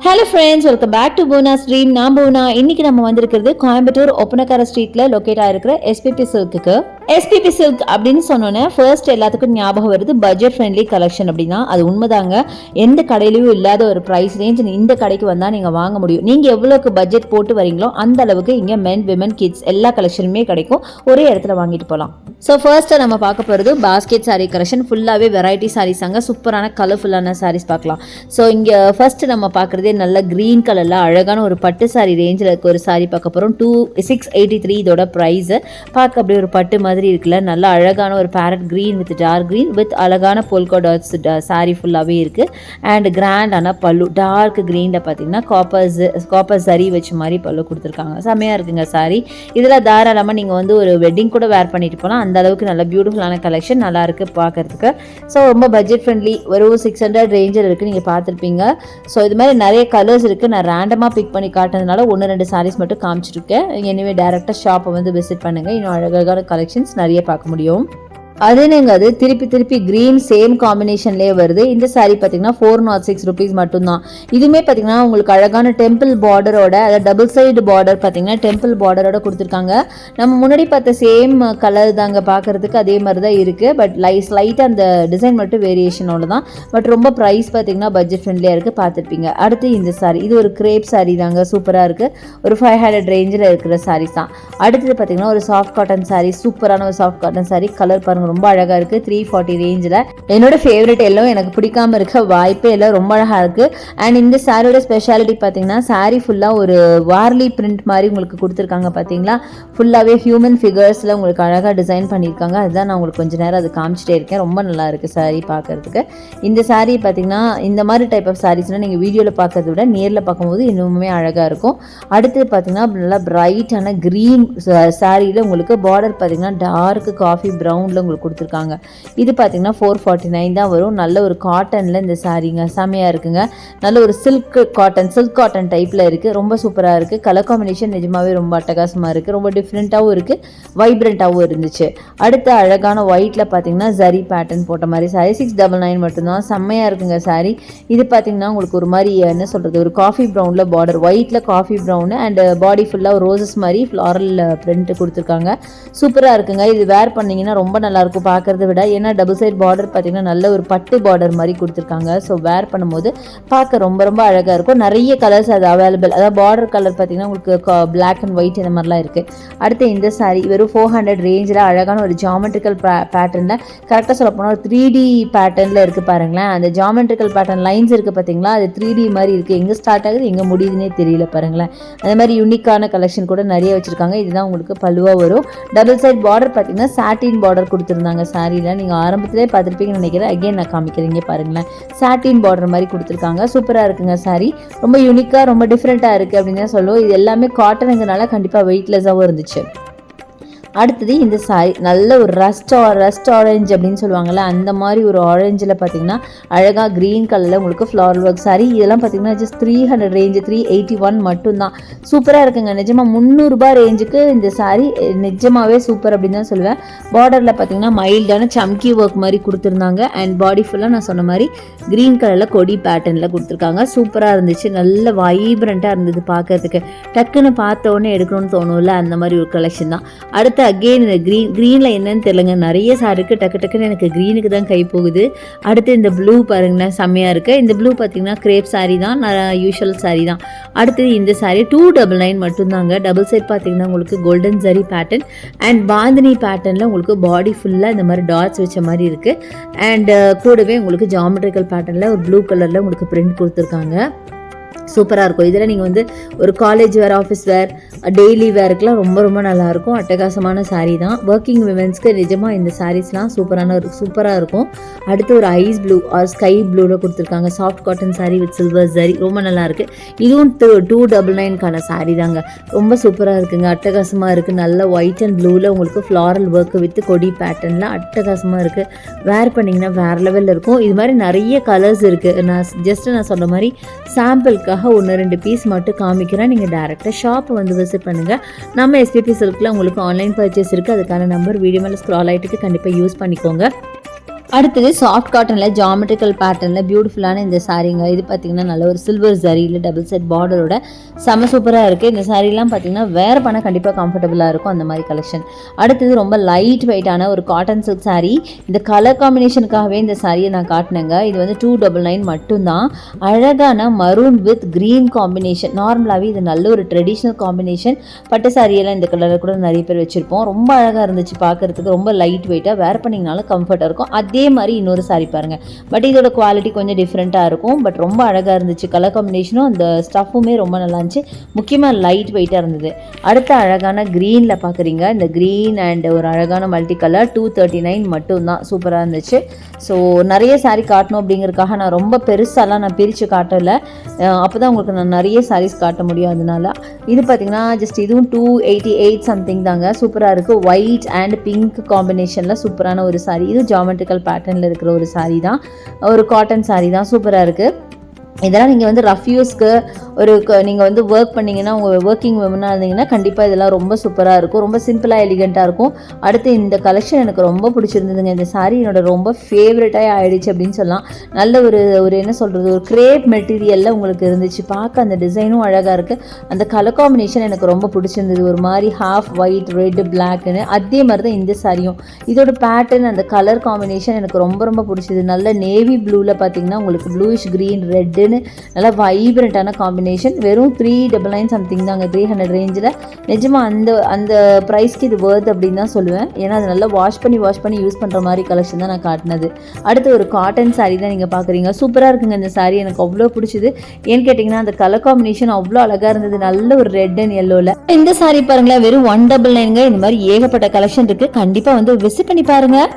Hello friends, welcome back to Poona's dream. நான் பூனா. இன்னைக்கு நம்ம வந்திருக்கிறது கோயம்புத்தூர் ஒப்பனக்கார ஸ்ட்ரீட்ல லொக்கேட் ஆயிருக்கிற எஸ்பிபி சில்க்கு. எஸ்பிபி சில்க் அப்படின்னு சொன்னோன்னே ஃபர்ஸ்ட் எல்லாத்துக்கும் ஞாபகம் வருது பட்ஜெட் ஃப்ரெண்ட்லி கலெக்ஷன் அப்படின்னா அது உண்மைதாங்க. எந்த கடையிலையும் இல்லாத ஒரு ப்ரைஸ் ரேஞ்ச் இந்த கடைக்கு வந்தால் நீங்கள் வாங்க முடியும். நீங்கள் எவ்வளோக்கு பட்ஜெட் போட்டு வரீங்களோ அந்த அளவுக்கு இங்கே மென் விமன் கிட்ஸ் எல்லா கலெக்ஷனுமே கிடைக்கும். ஒரே இடத்துல வாங்கிட்டு போகலாம். ஸோ ஃபர்ஸ்ட்டு நம்ம பார்க்க போகிறது பாஸ்கெட் சாரீ கலெக்ஷன். ஃபுல்லாகவே வெரைட்டி சாரீஸ் அங்கே சூப்பரான கலர்ஃபுல்லான சாரீஸ் பார்க்கலாம். ஸோ இங்கே ஃபர்ஸ்ட் நம்ம பார்க்குறதே நல்ல க்ரீன் கலரில் அழகான ஒரு பட்டு சாரீ ரேஞ்சில் இருக்க ஒரு சாரீ பார்க்க போகிறோம். 683 இதோட ப்ரைஸு. பார்க்க அப்படியே ஒரு பட்டு மாதிரி இருக்குல்ல, நல்ல அழகான ஒரு parrot green with dark green with அழகான போல்கா டாட்ஸ் சாரீ ஃபுல்லாகவே இருக்குது. அண்ட் கிராண்டான பல்லு டார்க் க்ரீனில் பார்த்தீங்கன்னா காப்பர் சரி வச்ச மாதிரி பல்லு கொடுத்துருக்காங்க. செம்மையாக இருக்குங்க சாரீ. இதில் தாராளமாக நீங்கள் வந்து ஒரு வெட்டிங் கூட வேர் பண்ணிட்டு போகலாம். அந்த அளவுக்கு நல்ல பியூட்டிஃபுல்லான கலெக்ஷன், நல்லா இருக்குது பார்க்கறதுக்கு. ஸோ ரொம்ப பட்ஜெட் ஃப்ரெண்ட்லி, ஒரு 600 ரேஞ்சில் இருக்குது. நீங்கள் பார்த்துருப்பீங்க. ஸோ இது மாதிரி நிறைய கலர்ஸ் இருக்குது. நான் ரேண்டமாக பிக் பண்ணி காட்டுறதுனால 1-2 சாரீஸ் மட்டும் காமிச்சிருக்கேன். எனிவே டேரெக்டாக ஷாப்பை வந்து விசிட் பண்ணுங்கள். இன்னும் அழகான கலெக்ஷன்ஸ் நிறைய பார்க்க முடியும். அது திருப்பி க்ரீன் சேம் காம்பினேஷன்லேயே வருது. இந்த சாரீ பார்த்தீங்கன்னா 406 rupees மட்டும்தான். இதுவுமே பார்த்தீங்கன்னா உங்களுக்கு அழகான டெம்பிள் பார்டரோட, அதாவது டபுள் சைடு பார்டர் பார்த்தீங்கன்னா டெம்பிள் பார்டரோட கொடுத்துருக்காங்க. நம்ம முன்னாடி பார்த்த சேம் கலர் தாங்க பார்க்குறதுக்கு, அதே மாதிரி தான் இருக்குது. பட் ஸ்லைட்டாக அந்த டிசைன் மட்டும் வேரியேஷனோட தான். பட் ரொம்ப ப்ரைஸ் பார்த்தீங்கன்னா பட்ஜெட் ஃப்ரெண்ட்லியாக இருக்குது, பார்த்துருப்பீங்க. அடுத்து இந்த சாரீ, இது ஒரு கிரேப் சாரீ தாங்க, சூப்பராக இருக்குது. ஒரு 500 ரேஞ்சில் இருக்கிற சாரீஸ் தான். அடுத்தது பார்த்தீங்கன்னா ஒரு சாஃப்ட் காட்டன் சாரீ, சூப்பரான ஒரு சாஃப்ட் காட்டன் சாரீ. கலர் பாருங்க, ரொம்ப அழகா இருக்கு. 340 ரேஞ்சில். என்னோட ஃபேவரட் எல்லாம் எனக்கு பிடிக்காம இருக்க வாய்ப்பே இல்லை, ரொம்ப அழகா இருக்கு. அண்ட் இந்த சாரியோட ஸ்பெஷாலிட்டி பார்த்தீங்கன்னா சாரீ ஃபுல்லாக ஒரு வார்லி பிரிண்ட் மாதிரி உங்களுக்கு கொடுத்துருக்காங்க. பார்த்தீங்களா, ஃபுல்லாகவே ஹியூமன் ஃபிகர்ஸில் உங்களுக்கு அழகாக டிசைன் பண்ணியிருக்காங்க. அதுதான் நான் உங்களுக்கு கொஞ்சம் நேரம் அது காமிச்சிட்டே இருக்கேன். ரொம்ப நல்லா இருக்குது சாரீ பார்க்கறதுக்கு. இந்த சாரீ பார்த்தீங்கன்னா இந்த மாதிரி டைப் ஆஃப் சாரீஸ்லாம் நீங்கள் வீடியோவில் பார்க்கறத விட நேரில் பார்க்கும்போது இன்னுமே அழகாக இருக்கும். அடுத்தது பார்த்தீங்கன்னா நல்லா பிரைட்டான க்ரீன் சாரியில் உங்களுக்கு பார்டர் பார்த்தீங்கன்னா டார்க் காஃபி ப்ரௌனில் உங்களுக்கு கொடுத்துருக்காங்க. இது பார்த்தீங்கன்னா 449 தான் வரும். நல்ல ஒரு காட்டனில் இந்த சாரீங்க செமையாக இருக்குங்க. நல்ல ஒரு சில்க் காட்டன் டைப்பில் இருக்குது. ரொம்ப சூப்பராக இருக்குது. கலர் காம்பினேஷன் நிஜமாவே ரொம்ப அட்டகாசமாக இருக்குது. ரொம்ப டிஃப்ரெண்ட்டாகவும் இருக்குது, வைப்ரண்ட்டாகவும் இருந்துச்சு. அடுத்த அழகான ஒயிட்டில் பார்த்தீங்கன்னா ஜரி பேட்டர்ன் போட்ட மாதிரி சாரீ 699 மட்டும்தான். செம்மையாக இருக்குங்க சாரீ. இது பார்த்தீங்கன்னா உங்களுக்கு ஒரு மாதிரி என்ன சொல்கிறது, ஒரு காஃபி ப்ரௌனில் பார்டர், ஒயிட்டில் காஃபி ப்ரௌனு அண்ட் பாடி ஃபுல்லாக ரோசஸ் மாதிரி ஃப்ளாரல் பிரிண்ட் கொடுத்துருக்காங்க. சூப்பராக இருக்குங்க. இது வேர் பண்ணிங்கன்னா ரொம்ப நல்லாயிருக்கும் பார்க்கறத விட. ஏன்னா டபுள் சைட் பார்டர் பார்த்தீங்கன்னா நல்ல ஒரு பட்டு பார்டர் மாதிரி கொடுத்துருக்காங்க. ஸோ வேர் பண்ணும்போது பார்க்க ரொம்ப ரொம்ப அழகாக இருக்கும். நிறைய கலர்ஸ் அது அவைலபிள். அதாவது பார்டர் கலர் பார்த்தீங்கன்னா உங்களுக்கு பிளாக் அண்ட் ஒயிட் இந்த மாதிரிலாம் இருக்குது. அடுத்து இந்த சாரீ வெறும் 400 ரேஞ்சில் அழகான ஒரு ஜாமெட்ரிக்கல் பேட்டர்னில், கரெக்டாக சொல்ல போனால் ஒரு 3D பேட்டர்னில் இருக்குது பாருங்களேன். அந்த ஜாமெட்ரிக்கல் பேட்டர்ன் லைன்ஸ் இருக்குது பார்த்தீங்களா, அது 3D மாதிரி இருக்குது. எங்கே ஸ்டார்ட் ஆகுது எங்கே முடியுதுன்னே தெரியல பாருங்களேன். அந்த மாதிரி யூனிக்கான கலெக்ஷன் கூட நிறைய வச்சுருக்காங்க. இதுதான் உங்களுக்கு பல்லுவாக வரும். டபுள் சைட் பார்டர் பார்த்தீங்கன்னா சாட்டின் பார்டர் கொடுத்துருந்தாங்க சாரியில். நீங்கள் ஆரம்பத்திலே பார்த்துருப்பீங்கன்னு நினைக்கிறேன். அகைன் நான் காமிக்கிறீங்க பாருங்களேன். சாட்டின் பார்டர் மாதிரி கொடுத்துருக்காங்க. சூப்பராக இருக்குங்க சாரி. ரொம்ப யூனிக்காக ரொம்ப டிஃப்ரெண்ட்டாக இருக்குது அப்படின்னு தான் சொல்லுவோம். இது எல்லாமே காட்டனுங்கிறனால கண்டிப்பாக வெயிட்லெஸ்ஸாகவும் இருந்துச்சு. அடுத்தது இந்த சாரி நல்ல ஒரு ரஸ்ட் ஆரஞ்சு அப்படின்னு சொல்லுவாங்கள்ல, அந்த மாதிரி ஒரு ஆரஞ்சில் பார்த்தீங்கன்னா அழகாக க்ரீன் கலரில் உங்களுக்கு ஃப்ளாரல் ஒர்க் சாரி. இதெல்லாம் பார்த்தீங்கன்னா ஜஸ்ட் 300 ரேஞ்சு, 381 மட்டும்தான். சூப்பராக இருக்குங்க. நிஜமாக 300 ரூபாய் ரேஞ்சுக்கு இந்த சாரி நிஜமாகவே சூப்பர் அப்படின்னு தான் சொல்லுவேன். பார்டரில் பார்த்தீங்கன்னா மைல்டான சம்கி ஒர்க் மாதிரி கொடுத்துருந்தாங்க. அண்ட் பாடி ஃபுல்லாக நான் சொன்ன மாதிரி க்ரீன் கலரில் கொடி பேட்டர்னில் கொடுத்துருக்காங்க. சூப்பராக இருந்துச்சு. நல்ல வைப்ரண்ட்டாக இருந்தது பார்க்கறதுக்கு. டக்குன்னு பார்த்தோன்னே எடுக்கணும்னு தோணும்ல, அந்த மாதிரி ஒரு கலெக்ஷன் தான். அடுத்து அகெயின் இந்த க்ரீனில் என்னன்னு தெரியலங்க, நிறைய சாரிக்கு டக்குன்னு எனக்கு க்ரீனுக்கு தான் கை போகுது. அடுத்து இந்த ப்ளூ பாருங்களேன், செம்மையாக இருக்குது. இந்த ப்ளூ பார்த்தீங்கன்னா கிரேப் சாரீ தான், யூஷுவல் சாரீ தான். அடுத்தது இந்த சாரீ 299 மட்டும்தாங்க. டபுள் சைட் பார்த்தீங்கன்னா உங்களுக்கு golden zari pattern and bandhani பேட்டர்னில் உங்களுக்கு பாடி ஃபுல்லாக இந்த மாதிரி டாட்ஸ் வச்ச மாதிரி இருக்குது. அண்ட் கூடவே உங்களுக்கு ஜாமெட்ரிக்கல் பேட்டர்னில் ஒரு ப்ளூ கலரில் உங்களுக்கு பிரிண்ட் கொடுத்துருக்காங்க. சூப்பராக இருக்கும். இதில் நீங்கள் வந்து ஒரு college wear, office wear, daily வேருக்குலாம் ரொம்ப ரொம்ப நல்லாயிருக்கும். அட்டகாசமான சாரீ தான். ஒர்க்கிங் விமென்ஸ்க்கு நிஜமாக இந்த சாரீஸ்லாம் சூப்பராக இருக்கும். அடுத்து ஒரு ஐஸ் ப்ளூ ஆர் ஸ்கை ப்ளூவில் கொடுத்துருக்காங்க. Soft cotton sari with silver zari, ரொம்ப நல்லாயிருக்கு. இதுவும் 299 சாரீ தாங்க. ரொம்ப சூப்பராக இருக்குங்க. அட்டகாசமாக இருக்குது. நல்ல ஒயிட் அண்ட் ப்ளூவில் உங்களுக்கு ஃப்ளாரல் ஒர்க்கு வித் கொடி பேட்டர்னில் அட்டகாசமாக இருக்குது. வேர் பண்ணிங்கன்னா வேறு லெவலில் இருக்கும். இது மாதிரி நிறைய கலர்ஸ் இருக்குது. நான் சொன்ன மாதிரி சாம்பிளுக்கு 1-2 பீஸ் மட்டும் காமிக்கிறேன். நீங்கள் டேரெக்டாக ஷாப்பை வந்து விசிட் பண்ணுங்கள். நம்ம எஸ்பிபி சில்கில் உங்களுக்கு ஆன்லைன் பர்ச்சேஸ் இருக்குது. அதுக்கான நம்பர் வீடியோ மேலே ஸ்க்ரால் ஆகிட்டு கண்டிப்பாக யூஸ் பண்ணிக்கோங்க. அடுத்தது சாஃப்ட் காட்டனில் ஜாமெட்ரிக்கல் பேட்டர்னில் பியூட்டிஃபுல்லான இந்த சாரீங்க. இது பார்த்திங்கன்னா நல்ல ஒரு சில்வர் சரியில் டபுள் செட் பார்டரோட செம சூப்பராக இருக்குது. இந்த சாரீலாம் பார்த்திங்கன்னா வேறு பண்ண கண்டிப்பாக கம்ஃபர்டபுளாக இருக்கும் அந்த மாதிரி கலெக்ஷன். அடுத்தது ரொம்ப லைட் வெயிட்டான ஒரு காட்டன் சில்க் சாரீ. இந்த கலர் காம்பினேஷனுக்காகவே இந்த சாரியை நான் காட்டினேங்க. இது வந்து 299 மட்டும்தான். அழகான மரூன் வித் க்ரீன் காம்பினேஷன். நார்மலாகவே இது நல்ல ஒரு ட்ரெடிஷ்னல் காம்பினேஷன். பட்டு சாரியெல்லாம் இந்த கலரில் கூட நிறைய பேர் வச்சுருப்போம். ரொம்ப அழகாக இருந்துச்சு பார்க்குறதுக்கு. ரொம்ப லைட் வெயிட்டாக வேர் பண்ணிங்கனாலும் கம்ஃபர்ட்டாக இருக்கும். அதே மாதிரி இன்னொரு சாரி பாருங்கள். பட் இதோட குவாலிட்டி கொஞ்சம் டிஃப்ரெண்ட்டாக இருக்கும். பட் ரொம்ப அழகாக இருந்துச்சு. கலர் காம்பினேஷனும் அந்த ஸ்டஃப்புமே ரொம்ப நல்லா இருந்துச்சு. முக்கியமாக லைட் வெயிட்டாக இருந்தது. அடுத்த அழகான க்ரீனில் பார்க்குறீங்க. இந்த க்ரீன் அண்ட் ஒரு அழகான மல்டி கலர் 239 மட்டும்தான். சூப்பராக இருந்துச்சு. ஸோ நிறைய சாரீ காட்டணும் அப்படிங்கிறதுக்காக நான் ரொம்ப பெருசாலாம் நான் பிரித்து காட்டலை. அப்போ தான் உங்களுக்கு நான் நிறைய சாரீஸ் காட்ட முடியும். அதனால இது பார்த்திங்கன்னா ஜஸ்ட் இதுவும் 288 சம்திங் தாங்க. சூப்பராக இருக்குது. ஒயிட் அண்ட் பிங்க் காம்பினேஷனில் சூப்பரான ஒரு சாரீ. இது ஜாமெட்ரிக்கல் பேட்டர்னில் இருக்கிற ஒரு சாரீ தான். ஒரு காட்டன் சாரீ தான். சூப்பராக இருக்குது. இதெல்லாம் நீங்கள் வந்து ரஃப் யூஸ்க்கு ஒரு நீங்கள் வந்து ஒர்க் பண்ணிங்கன்னா உங்கள் ஒர்க்கிங் விமனாக இருந்தீங்கன்னா கண்டிப்பாக இதெல்லாம் ரொம்ப சூப்பராக இருக்கும். ரொம்ப சிம்பிளாக எலிகண்ட்டாக இருக்கும். அடுத்து இந்த கலெக்ஷன் எனக்கு ரொம்ப பிடிச்சிருந்ததுங்க. இந்த சாரீ என்னோட ரொம்ப ஃபேவரட்டாக ஆகிடுச்சு அப்படின்னு சொல்லலாம். நல்ல ஒரு என்ன சொல்கிறது, ஒரு கிரேப் மெட்டீரியலில் உங்களுக்கு இருந்துச்சு. பார்க்க அந்த டிசைனும் அழகாக இருக்குது. அந்த கலர் காம்பினேஷன் எனக்கு ரொம்ப பிடிச்சிருந்தது. ஒரு மாதிரி ஹாஃப் ஒயிட் ரெட் பிளாக்னு அதே மாதிரி தான் இந்த சாரியும். இதோட பேட்டர்ன் அந்த கலர் காம்பினேஷன் எனக்கு ரொம்ப ரொம்ப பிடிச்சது. நல்ல நேவி ப்ளூவில் பார்த்தீங்கன்னா உங்களுக்கு ப்ளூயிஷ் க்ரீன் ரெட்டு நல்லா வைப்ரண்டான காம்பினேஷன். வெறும் 399 சம்திங் தாங்க. 300 ரேஞ்சில். நிஜமாக அந்த ப்ரைஸ்க்கு இது வேர்த் அப்படின்னு தான் சொல்லுவேன். ஏன்னா அது நல்லா வாஷ் பண்ணி யூஸ் பண்ணுற மாதிரி கலெக்ஷன் தான் நான் காட்டினது. அடுத்து ஒரு காட்டன் சாரீ தான் நீங்கள் பார்க்குறீங்க. சூப்பராக இருக்குங்க இந்த சாரீ. எனக்கு அவ்வளோ பிடிச்சிது. ஏன்னு கேட்டிங்கன்னா அந்த கலர் காம்பினேஷன் அவ்வளோ அழகாக இருந்தது. நல்ல ஒரு ரெட் அண்ட் எல்லோவில். இந்த சாரீ பாருங்களேன், வெறும் 199ங்க. இந்த மாதிரி ஏகப்பட்ட கலெக்ஷன் இருக்குது. கண்டிப்பாக வந்து விசிட் பண்ணி பாருங்கள்.